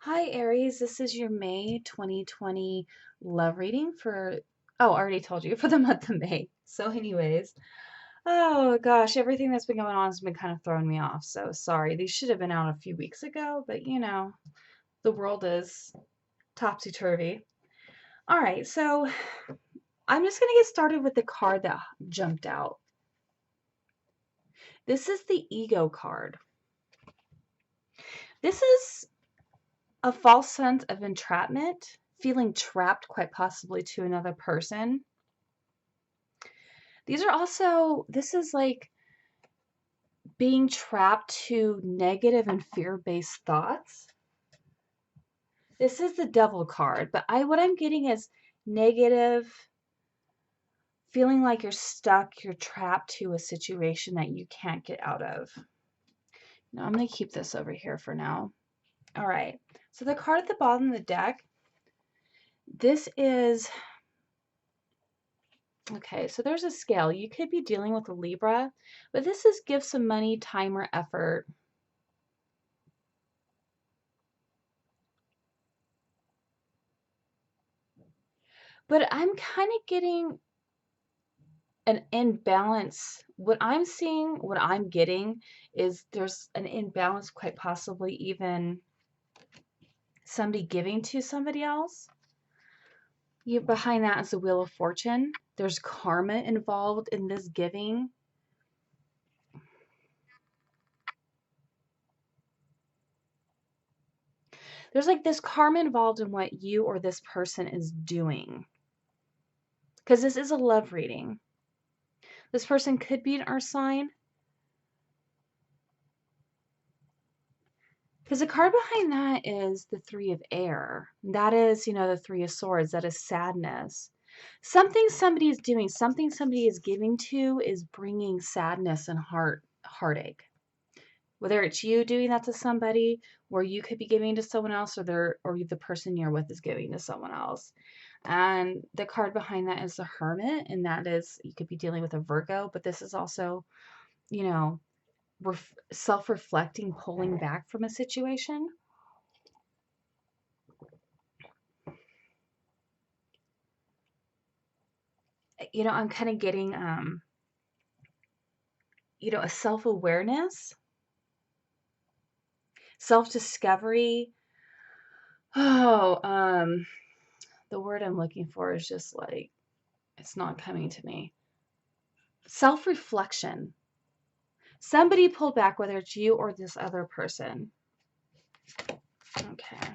Hi, Aries. This is your May 2020 love reading for, oh, I already told you, for the month of May. So, anyways, oh gosh, everything that's been going on has been kind of throwing me off. So, sorry. These should have been out a few weeks ago, but the world is topsy-turvy. All right, so I'm just going to get started with the card that jumped out. This is the ego card. This is a false sense of entrapment, feeling trapped quite possibly to another person. This is like being trapped to negative and fear-based thoughts. This is the devil card, but what I'm getting is negative, feeling like you're stuck, you're trapped to a situation that you can't get out of. Now I'm going to keep this over here for now. All right, so the card at the bottom of the deck, this is, okay, so there's a scale. You could be dealing with a Libra, but this is give some money, time, or effort. But I'm kind of getting an imbalance. What I'm seeing, what I'm getting is there's an imbalance, quite possibly even somebody giving to somebody else. Behind that is the Wheel of Fortune. There's karma involved in this giving. There's like this karma involved in what you or this person is doing. Because this is a love reading. This person could be an earth sign. Because the card behind that is the Three of Air. That is, the Three of Swords. That is sadness. Something somebody is doing, something somebody is giving to is bringing sadness and heartache. Whether it's you doing that to somebody, where you could be giving to someone else, or the person you're with is giving to someone else. And the card behind that is the Hermit, and that is, you could be dealing with a Virgo, but this is also, you know, self-reflecting, pulling back from a situation. I'm kind of getting, a self-awareness, self-discovery. Oh, the word I'm looking for is just like, it's not coming to me. Self-reflection. Somebody pulled back, whether it's you or this other person. Okay.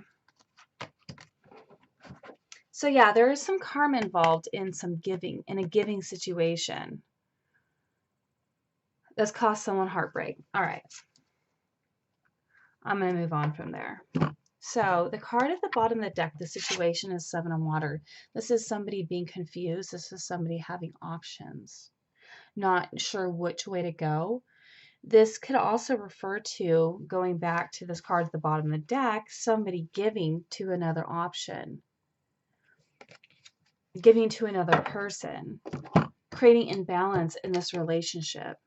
So yeah, there is some karma involved in some giving, in a giving situation. That's caused someone heartbreak. All right. I'm going to move on from there. So the card at the bottom of the deck, the situation is Seven of Water. This is somebody being confused. This is somebody having options, not sure which way to go. This could also refer to, going back to this card at the bottom of the deck, somebody giving to another option, giving to another person, creating imbalance in this relationship.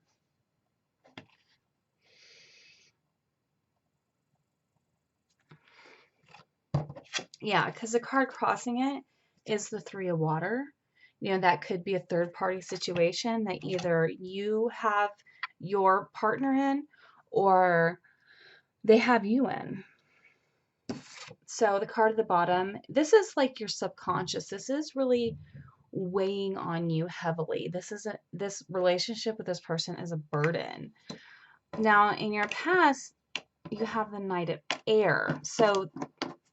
Yeah, because the card crossing it is the Three of Water. That could be a third party situation that either you have your partner in or they have you in. So the card at the bottom, this is like your subconscious. This is really weighing on you heavily. This relationship with this person is a burden. Now, in your past, you have the Knight of Air. So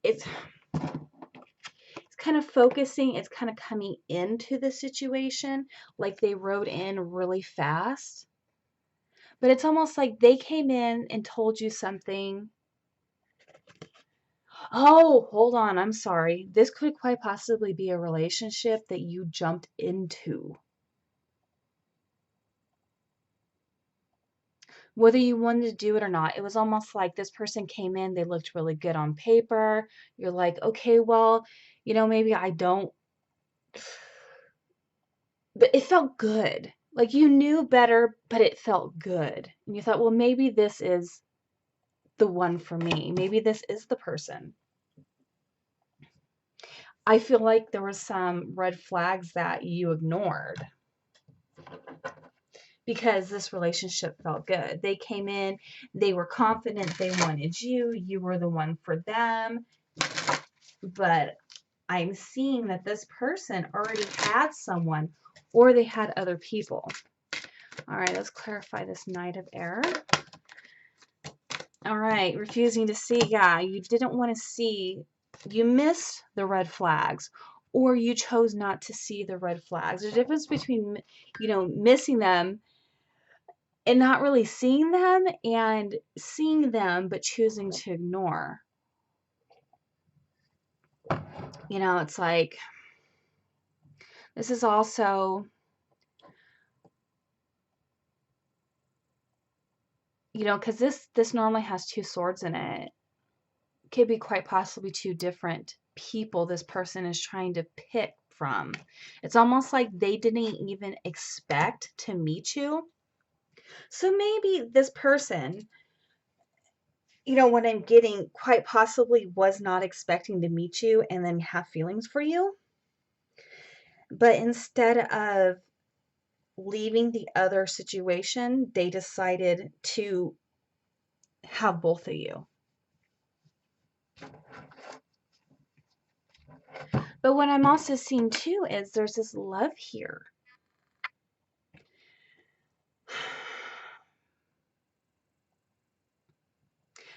it's kind of focusing, it's kind of coming into the situation like they rode in really fast. But it's almost like they came in and told you something. Oh, hold on, I'm sorry. This could quite possibly be a relationship that you jumped into. Whether you wanted to do it or not, it was almost like this person came in, they looked really good on paper. You're like, okay, well, maybe I don't, but it felt good. Like you knew better, but it felt good. And you thought, well, maybe this is the one for me. Maybe this is the person. I feel like there were some red flags that you ignored because this relationship felt good. They came in, they were confident, they wanted you, you were the one for them. But I'm seeing that this person already had someone or they had other people. All right, let's clarify this Knight of Air. All right, refusing to see. Yeah, you didn't want to see, you missed the red flags, or you chose not to see the red flags. There's a difference between, missing them and not really seeing them, and seeing them but choosing to ignore. It's like, this is also, because this normally has two swords in it. Could be quite possibly two different people this person is trying to pick from. It's almost like they didn't even expect to meet you. So maybe this person, what I'm getting, quite possibly was not expecting to meet you and then have feelings for you. But instead of leaving the other situation, they decided to have both of you. But what I'm also seeing too is there's this love here.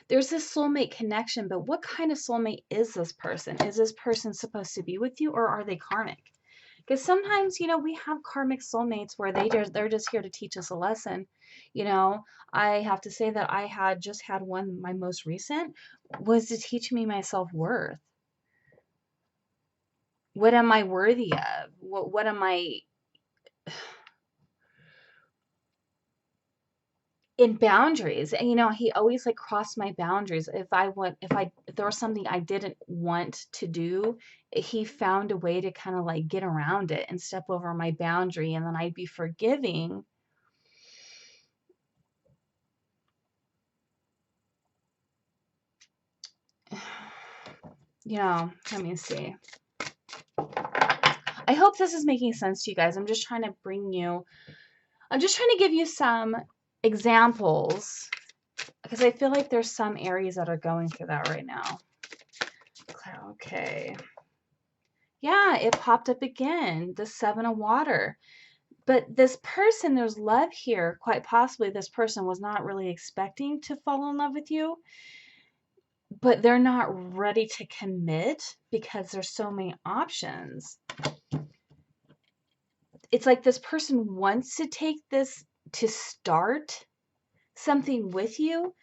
There's this soulmate connection, but what kind of soulmate is this person? Is this person supposed to be with you, or are they karmic? Because sometimes, we have karmic soulmates where they're just here to teach us a lesson. I have to say that I had just had one, my most recent, was to teach me my self-worth. What am I worthy of? What am I in boundaries? And he always like crossed my boundaries. If there was something I didn't want to do, he found a way to kind of like get around it and step over my boundary, and then I'd be forgiving. Let me see. I hope this is making sense to you guys. I'm just trying to give you some examples, because I feel like there's some Aries that are going through that right now. Okay. Yeah, it popped up again, the Seven of Water. But this person, there's love here. Quite possibly this person was not really expecting to fall in love with you, but they're not ready to commit because there's so many options. It's like this person wants to take this to start something with you,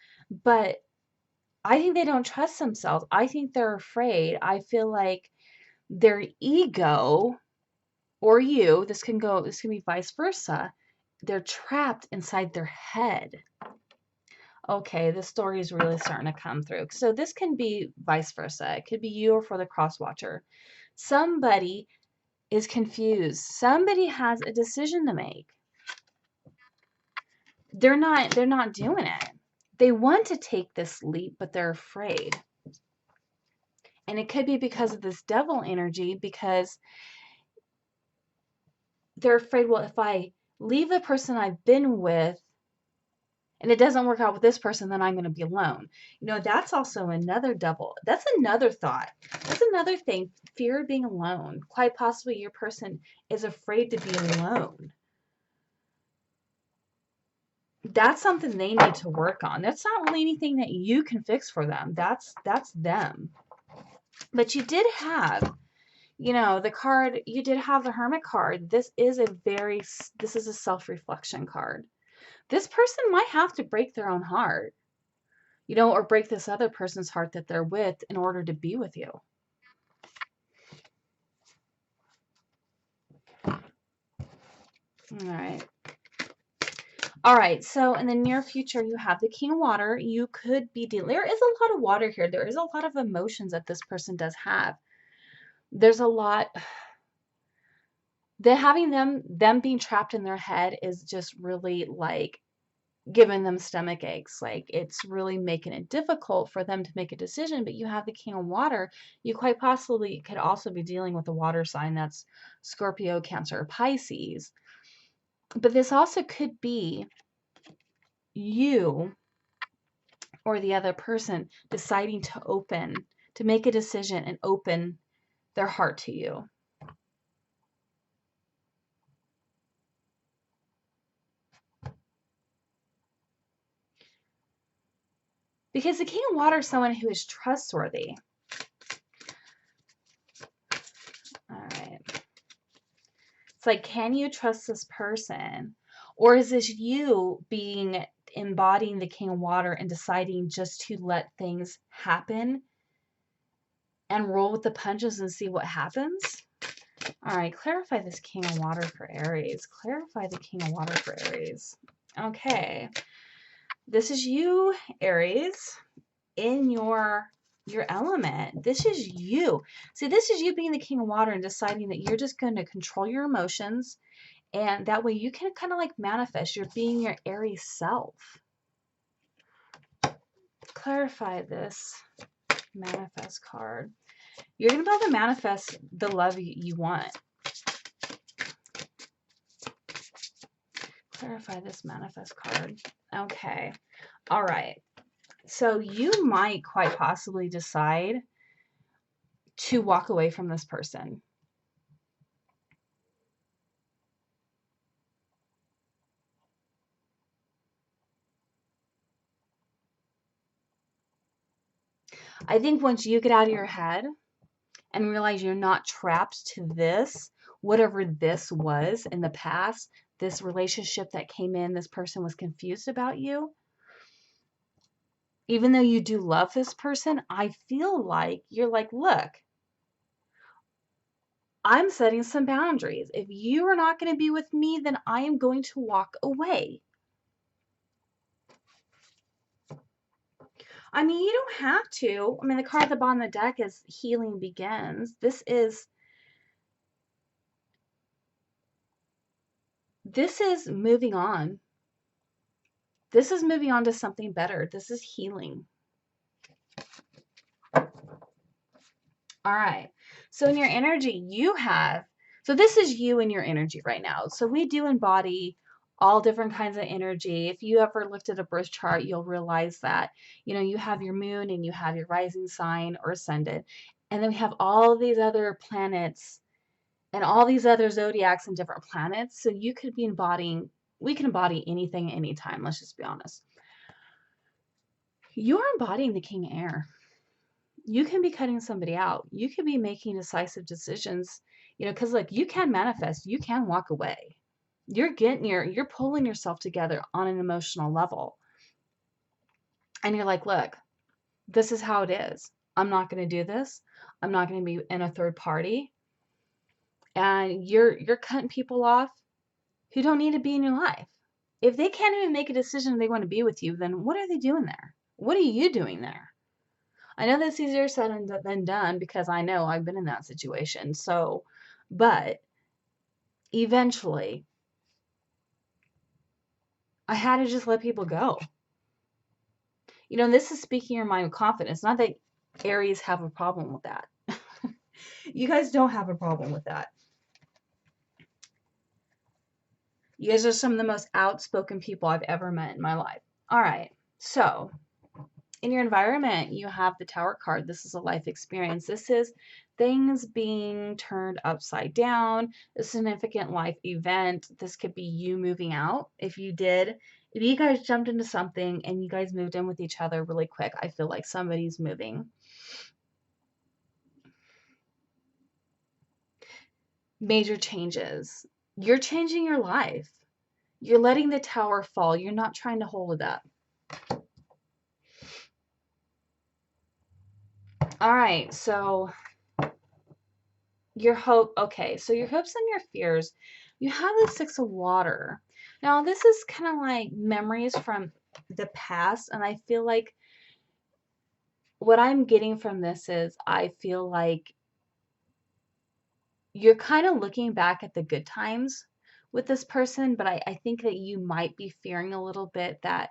but I think they don't trust themselves. I think they're afraid. I feel like their ego, or you, this can be vice versa. They're trapped inside their head. Okay, this story is really starting to come through. So this can be vice versa. It could be you or for the cross watcher. Somebody is confused. Somebody has a decision to make. They're not doing it. They want to take this leap, but they're afraid. And it could be because of this devil energy, because they're afraid, well, if I leave the person I've been with and it doesn't work out with this person, then I'm going to be alone. That's also another double. That's another thought. That's another thing. Fear of being alone. Quite possibly your person is afraid to be alone. That's something they need to work on. That's not really anything that you can fix for them. That's them. But you did have, the card, you did have the Hermit card. This is a self-reflection card. This person might have to break their own heart, or break this other person's heart that they're with in order to be with you. All right. So in the near future, you have the King of Water. You could be dealing, there is a lot of water here. There is a lot of emotions that this person does have. There's a lot, having them being trapped in their head is just really like giving them stomach aches. Like, it's really making it difficult for them to make a decision. But you have the King of Water. You quite possibly could also be dealing with a water sign that's Scorpio, Cancer, or Pisces. But this also could be you or the other person deciding to make a decision and open their heart to you. Because the King of Water is someone who is trustworthy. All right. It's like, can you trust this person? Or is this you embodying the King of Water and deciding just to let things happen and roll with the punches and see what happens? All right, clarify this King of Water for Aries. Clarify the King of Water for Aries. Okay. This is you, Aries, in your element. This is you. See, this is you being the King of Water and deciding that you're just going to control your emotions, and that way you can kind of like manifest. You're being your Aries self. Clarify this manifest card. You're going to be able to manifest the love you want. Clarify this manifest card. Okay. All right. So you might quite possibly decide to walk away from this person. I think once you get out of your head and realize you're not trapped to this, whatever this was in the past, this relationship that came in, this person was confused about you. Even though you do love this person, I feel like you're like, look, I'm setting some boundaries. If you are not going to be with me, then I am going to walk away. I mean, you don't have to. I mean, the card at the bottom of the deck is healing begins. This is moving on. This is moving on to something better. This is healing. All right. So in your energy, so this is you in your energy right now. So we do embody all different kinds of energy. If you ever looked at a birth chart, you'll realize that, you have your moon and you have your rising sign or ascendant. And then we have all these other planets and all these other zodiacs and different planets. So we can embody anything anytime. Let's just be honest. You're embodying the King Air. You can be cutting somebody out. You could be making decisive decisions, because look, you can manifest, you can walk away. You're pulling yourself together on an emotional level. And you're like, look, this is how it is. I'm not going to do this. I'm not going to be in a third party. And you're cutting people off who don't need to be in your life. If they can't even make a decision they want to be with you, then what are they doing there? What are you doing there? I know that's easier said than done because I know I've been in that situation. So, but eventually I had to just let people go. This is speaking your mind with confidence. Not that Aries have a problem with that. You guys don't have a problem with that. You guys are some of the most outspoken people I've ever met in my life. All right. So in your environment, you have the Tower card. This is a life experience. This is things being turned upside down, a significant life event. This could be you moving out. If you guys jumped into something and you guys moved in with each other really quick, I feel like somebody's moving. Major changes. You're changing your life. You're letting the Tower fall. You're not trying to hold it up. All right, so your hopes and your fears. You have the Six of Water. Now, this is kind of like memories from the past, and I feel like what I'm getting from this is I feel like you're kind of looking back at the good times with this person, but I think that you might be fearing a little bit that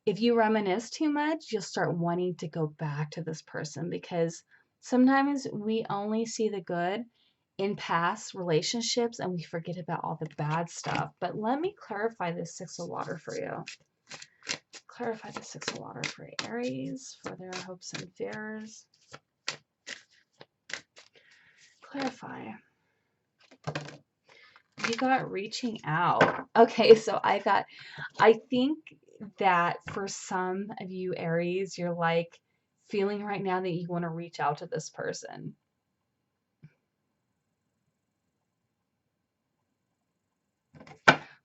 if you reminisce too much, you'll start wanting to go back to this person, because sometimes we only see the good in past relationships and we forget about all the bad stuff. But let me clarify this Six of Water for you. Clarify the Six of Water for Aries, for their hopes and fears. Clarify. You got reaching out. Okay, so I think that for some of you Aries, you're like feeling right now that you want to reach out to this person.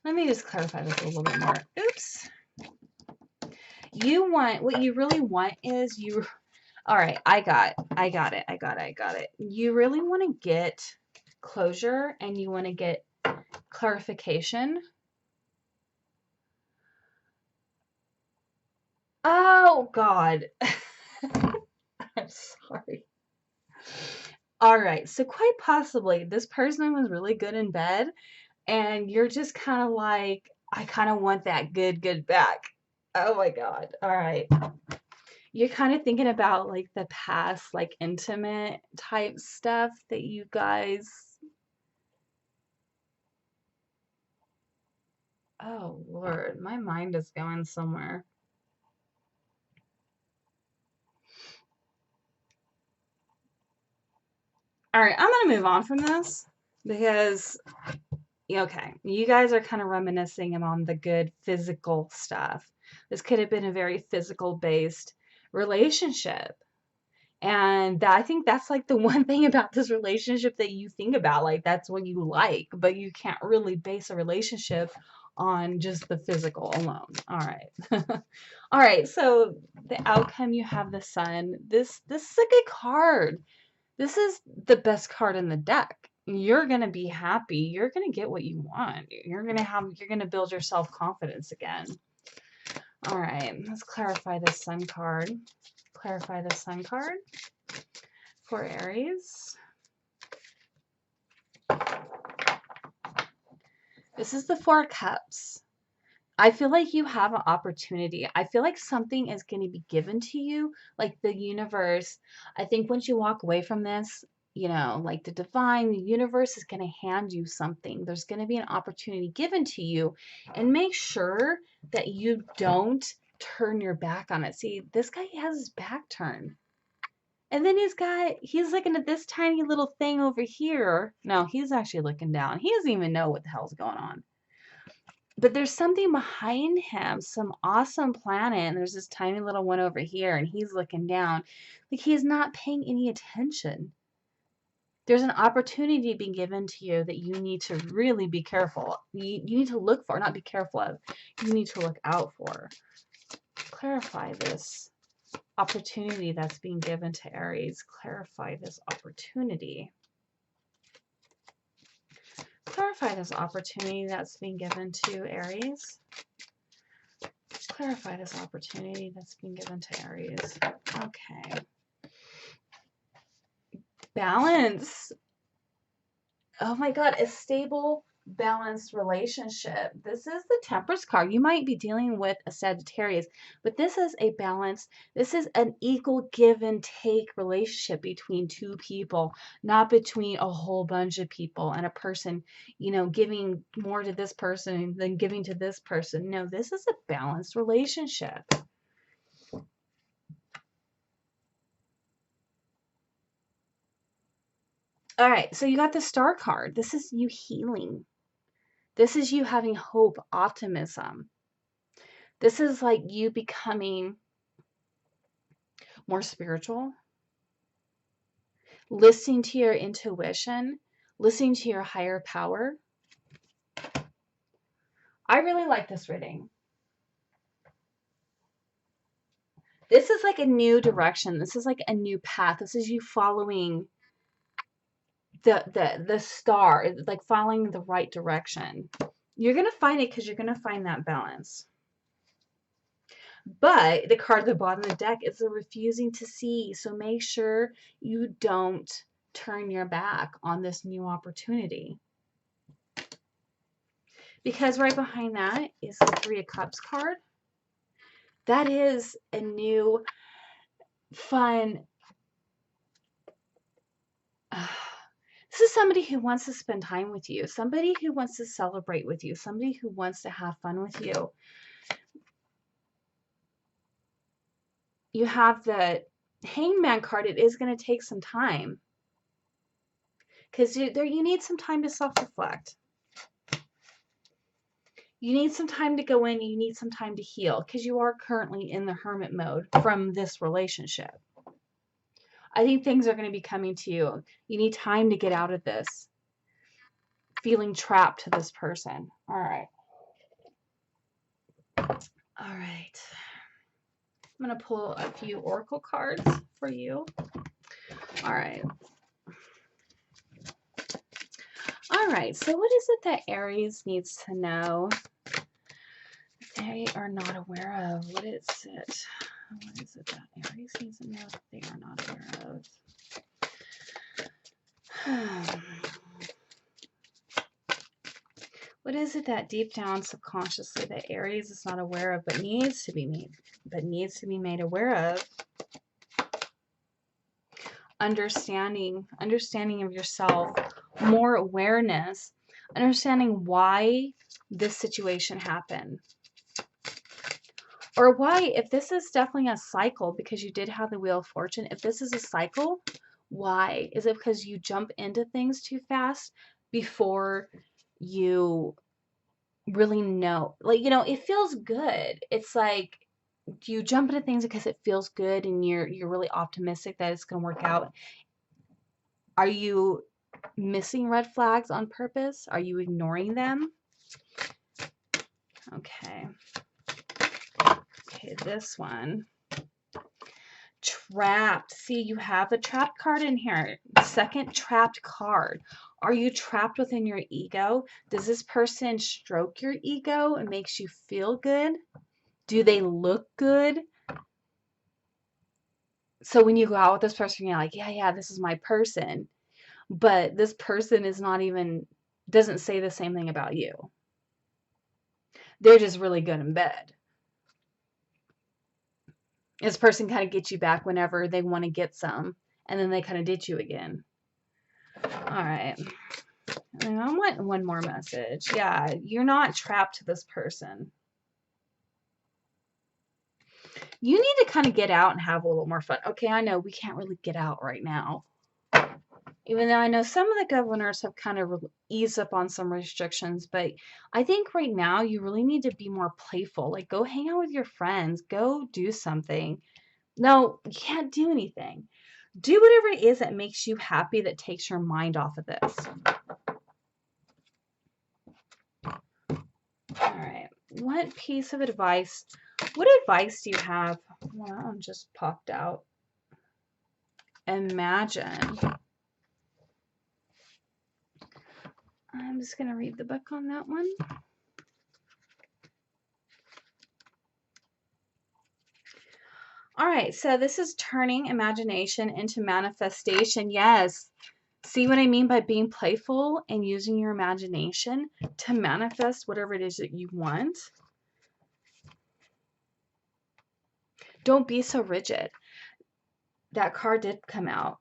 Let me just clarify this a little bit more. Oops. What you really want is all right, I got it. You really want to get closure and you want to get clarification. Oh, God. I'm sorry. All right, so quite possibly this person was really good in bed and you're just kind of like, I kind of want that good back. Oh my God. All right. You're kind of thinking about like the past, like intimate type stuff that you guys. Oh Lord, my mind is going somewhere. All right, I'm gonna move on from this because, okay, you guys are kind of reminiscing on the good physical stuff. This could have been a very physical based relationship. And I think that's like the one thing about this relationship that you think about, like that's what you like, but you can't really base a relationship on just the physical alone. All right. All right. So the outcome, you have the Sun. This is a good card. This is the best card in the deck. You're going to be happy. You're going to get what you want. You're going to build your self-confidence again. All right. Let's clarify this Sun card. Clarify the Sun card for Aries. This is the Four of Cups. I feel like you have an opportunity. I feel like something is going to be given to you, like the universe. I think once you walk away from this, like the divine, the universe is going to hand you something. There's going to be an opportunity given to you, and make sure that you don't turn your back on it. See, this guy has his back turned. And then he's looking at this tiny little thing over here. No, he's actually looking down. He doesn't even know what the hell's going on. But there's something behind him, some awesome planet, and there's this tiny little one over here, and he's looking down. Like he's not paying any attention. There's an opportunity being given to you that you need to really be careful. You need to look for, not be careful of. You need to look out for. Clarify this opportunity that's being given to Aries. Clarify this opportunity. Clarify this opportunity that's being given to Aries. Clarify this opportunity that's being given to Aries. Okay. Balance. Oh my God, a stable, balanced relationship. This is the Temperance card. You might be dealing with a Sagittarius, but this is a balance. This is an equal give and take relationship between two people, not between a whole bunch of people and a person, giving more to this person than giving to this person. No, this is a balanced relationship. All right, so you got the Star card. This is you healing. This is you having hope, optimism. This is like you becoming more spiritual, listening to your intuition, listening to your higher power. I really like this reading. This is like a new direction. This is like a new path. This is you following the star, like following the right direction. You're going to find it because you're going to find that balance. But the card at the bottom of the deck is the refusing to see. So make sure you don't turn your back on this new opportunity. Because right behind that is the Three of Cups card. That is a new, fun, this is somebody who wants to spend time with you, somebody who wants to celebrate with you, somebody who wants to have fun with you. You have the Hangman card. It is going to take some time because you need some time to self-reflect. You need some time to go in. You need some time to heal because you are currently in the hermit mode from this relationship. I think things are going to be coming to you. You need time to get out of this feeling trapped to this person. All right. All right. I'm going to pull a few oracle cards for you. All right. All right. So what is it that Aries needs to know they are not aware of? What is it? What is it that Aries needs to know that they are not aware of? What is it that deep down subconsciously that Aries is not aware of but needs to be made aware of? Understanding of yourself, more awareness, understanding why this situation happened. Or why, if this is definitely a cycle, because you did have the Wheel of Fortune, if this is a cycle, why? Is it because you jump into things too fast before you really know? Like, you know, it feels good. It's like you jump into things because it feels good and you're really optimistic that it's going to work out. Are you missing red flags on purpose? Are you ignoring them? Okay. Okay, this one. Trapped. See, you have the trapped card in here. Second trapped card. Are you trapped within your ego? Does this person stroke your ego and makes you feel good? Do they look good? So when you go out with this person, you're like, yeah, this is my person. But this person is not even, doesn't say the same thing about you. They're just really good in bed. This person kind of gets you back whenever they want to get some, and then they kind of ditch you again. All right. And I want one more message. Yeah, you're not trapped to this person. You need to kind of get out and have a little more fun. Okay, I know we can't really get out right now. Even though I know some of the governors have kind of eased up on some restrictions, but I think right now you really need to be more playful. Like, go hang out with your friends. Go do something. No, you can't do anything. Do whatever it is that makes you happy, that takes your mind off of this. All right. What piece of advice, what advice do you have? Well, that one just popped out. Imagine. I'm just going to read the book on that one. All right, so this is turning imagination into manifestation. Yes. See what I mean by being playful and using your imagination to manifest whatever it is that you want? Don't be so rigid. That card did come out.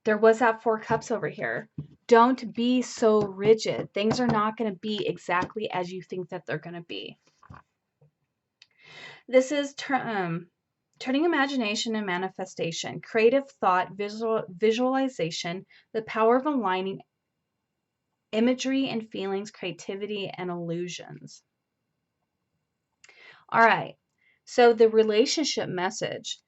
There was that Four Cups over here. Don't be so rigid. Things are not going to be exactly as you think that they're going to be. This is turning imagination and manifestation, creative thought, visualization, the power of aligning imagery and feelings, creativity, and illusions. All right, so the relationship message.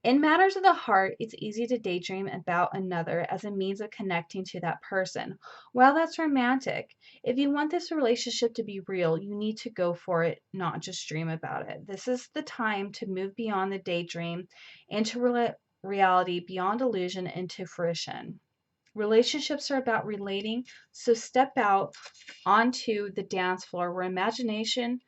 In matters of the heart, it's easy to daydream about another as a means of connecting to that person. While that's romantic, if you want this relationship to be real, you need to go for it, not just dream about it. This is the time to move beyond the daydream into reality, beyond illusion into fruition. Relationships are about relating, so step out onto the dance floor where imagination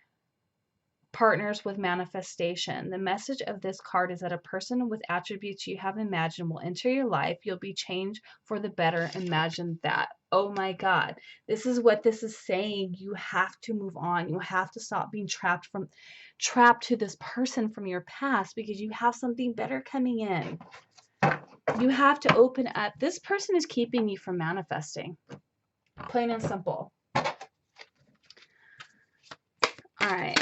partners with manifestation. The message of this card is that a person with attributes you have imagined will enter your life. You'll be changed for the better. Imagine that. Oh my God. This is what this is saying. You have to move on. You have to stop being trapped to this person from your past, because you have something better coming in. You have to open up. This person is keeping you from manifesting. Plain and simple. All right,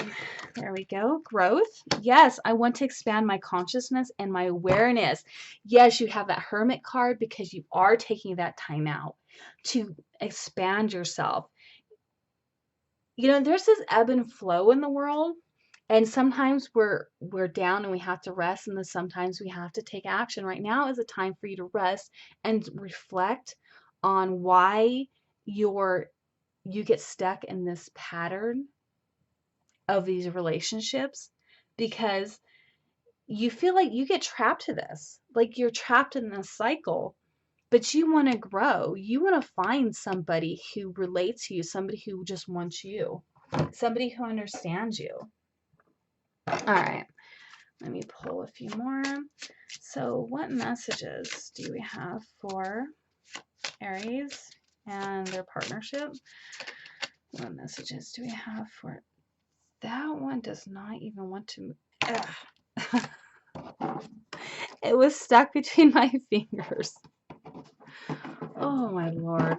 there we go. Growth. Yes, I want to expand my consciousness and my awareness. Yes, you have that Hermit card because you are taking that time out to expand yourself. You know, there's this ebb and flow in the world, and sometimes we're down and we have to rest, and then sometimes we have to take action. Right now is a time for you to rest and reflect on why you get stuck in this pattern of these relationships, because you feel like you get trapped to this. Like you're trapped in this cycle, but you want to grow. You want to find somebody who relates to you, somebody who just wants you, somebody who understands you. All right, let me pull a few more. So what messages do we have for Aries and their partnership? What messages do we have for that one? Does not even want to. It was stuck between my fingers. Oh my Lord.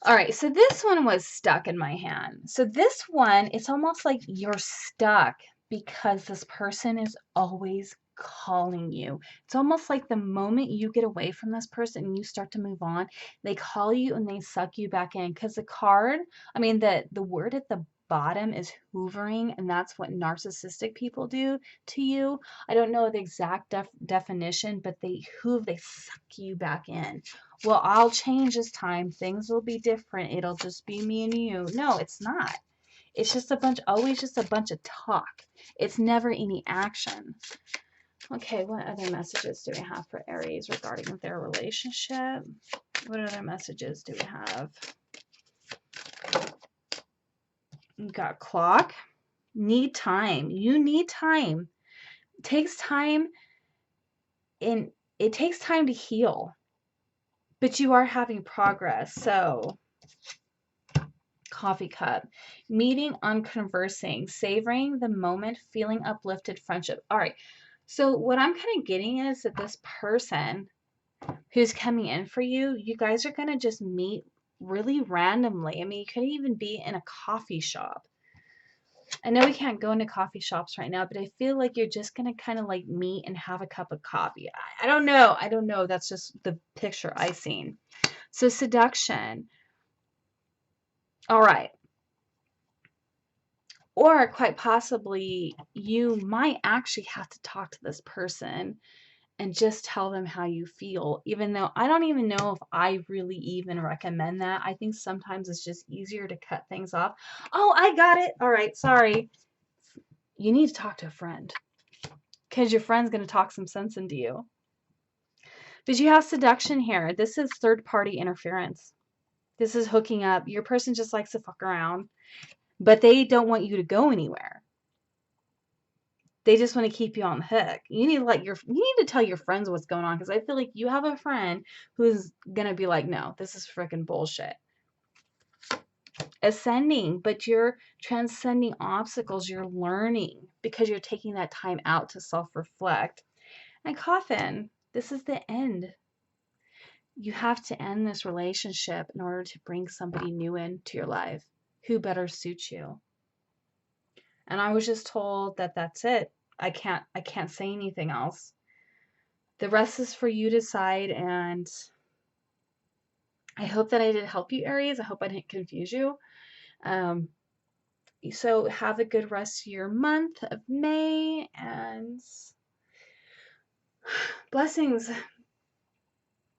All right, so this one was stuck in my hand. So this one, it's almost like you're stuck because this person is always calling you. It's almost like the moment you get away from this person and you start to move on, they call you and they suck you back in. Because the card, I mean, the word at the bottom is hoovering, and that's what narcissistic people do to you. I don't know the exact definition, but they suck you back in. Well, I'll change this time. Things will be different. It'll just be me and you. No, it's not. It's just always just a bunch of talk. It's never any action. Okay, what other messages do we have for Aries regarding their relationship? What other messages do we have? We've got clock. Need time. You need time. It takes time to heal. But you are having progress. So coffee cup, meeting on conversing, savoring the moment, feeling uplifted, friendship. All right. So what I'm kind of getting is that this person who's coming in for you, you guys are going to just meet really randomly. I mean, you could even be in a coffee shop. I know we can't go into coffee shops right now, but I feel like you're just going to kind of like meet and have a cup of coffee. I don't know. I don't know. That's just the picture I seen. So seduction. All right. Or quite possibly, you might actually have to talk to this person and just tell them how you feel, even though I don't even know if I really even recommend that. I think sometimes it's just easier to cut things off. Oh, I got it. All right, sorry. You need to talk to a friend, because your friend's going to talk some sense into you. But you have seduction here. This is third-party interference. This is hooking up. Your person just likes to fuck around, but they don't want you to go anywhere. They just want to keep you on the hook. You need to tell your friends what's going on, because I feel like you have a friend who's gonna be like, no, this is freaking bullshit. Ascending, but you're transcending obstacles. You're learning because you're taking that time out to self-reflect. And coffin, this is the end. You have to end this relationship in order to bring somebody new into your life who better suits you. And I was just told that that's it. I can't say anything else. The rest is for you to decide, and I hope that I did help you, Aries. I hope I didn't confuse you. So have a good rest of your month of May, and blessings.